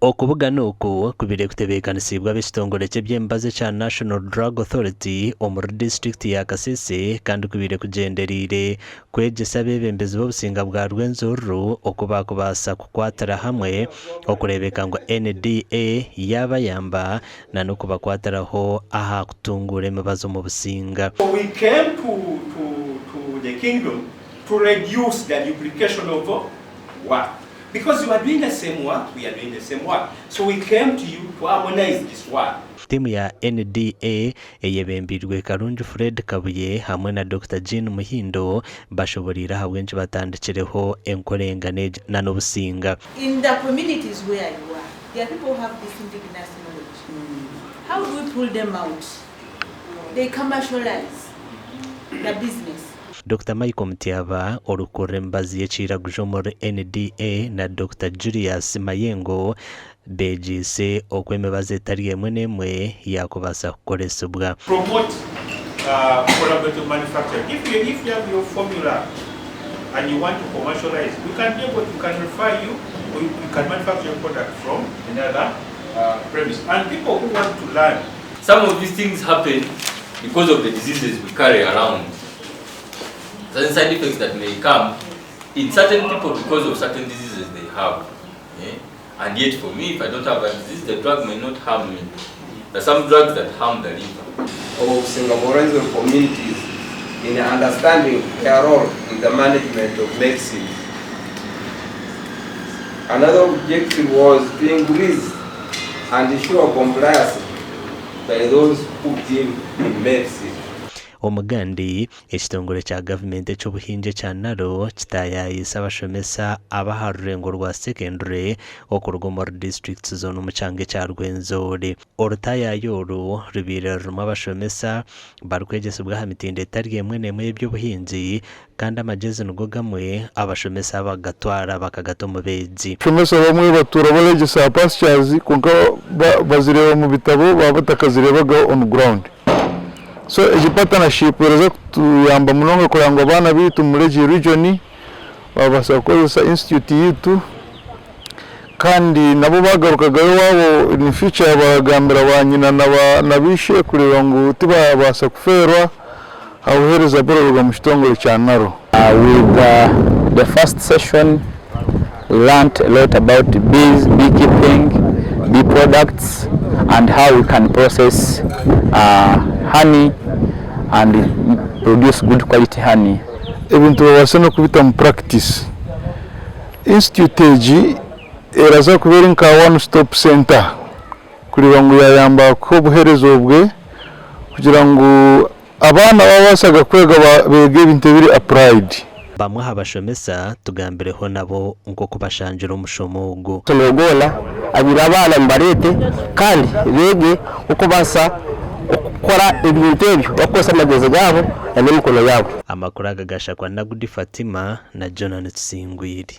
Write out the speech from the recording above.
okuvuga nuku kubire kutebeekanisibwa b'ekitongole ky'eby'emibazi kya National Drug Authority omuri district ya Kasese kandi kubire kugendereire kwegyesa b'ebembezi b'obusinga bwa Rwenzururu okuba kubaasa kukwatira hamwe okureebeka ngu NDA yabayamba na n'okubakwatiraho aha kutunguura emibazi omu businga. We came to the kingdom to reduce the duplication of work. Because you are doing the same work, we are doing the same work. So we came to you to harmonize this work. Timu ya NDA eyebembirwe Karungi Fred Kabuye hamwe na Dr. Jean Muhindo bashoborira habwenje batandikireho enkorengane na n'obusinga. In the communities where you are, there are people who have this indigenous knowledge. How do we pull them out? They commercialize the business. Dr. Michael Mutiaba orukore mbazi yekiraguje muri NDA na Dr. Julius Mayengo bejise okwemibazi etari emwe n'emwe yakubasa kukoresebwa. Promote collaborative manufacturing. If you have your formula and you want to commercialize, we can be able to refer you, or you can manufacture your product from another premise. And people who want to learn. Some of these things happen because of the diseases we carry around. Certain side effects that may come in certain people because of certain diseases they have. Yeah? And yet for me, if I don't have a disease, the drug may not harm me. There are some drugs that harm the liver. Of Singaporean communities in understanding their role in the management of medicine. Another objective was to increase and ensure compliance by those who deal in medicine. Omugandi ekitongole kya gavumenti ekyobuhingi kya Naro kitayayisa abashomesa abaha rurengo rwa secondary okuruga muri districts zona omu kyanga kya Rwenzori. Orutayayo oru rubire rumu abashomesa barikwegesebwa aha mitindo etari emwe n'emwe y'ebyobuhingi kandi amagezi nigo gamwe abashomesa bagatwara bakagata omu beegi. Abashomesa bamwe batura baregesa pastures konka bazireba mu bitabo baba batakazirebaga on ground. So eji partnership reza kutuyamba munonga kugira ngo abana bitu muri region babasha gukozesa institute yitu kandi nabo bagarukagayo wabo in future bagambira banyina nabishe kureba ngo tibabasha kuferwa abuhereza boroga mu kitongole cya Naro. With the first session we learned a lot about bees, beekeeping, bee products and how we can process honey and produce good quality honey. Ebintu babasha no kubita mu practice. Institute eji eraza kubera nka one stop center kureba ngo yayamba ko buherezo bwe kugira ngo abana babasaga kwega bege ibintu biri applied. Bamwe abashomesa tugambireho nabo ngo kubashangira umushomo ugo. Tunogola abira abana mbarete kandi bege uko basa ukora ibintu ebyo bakosa amagezi gabo n'emikono yabo. Amakuru agagashakwa na Gudi Fatima na Jonathan Tsingwiri.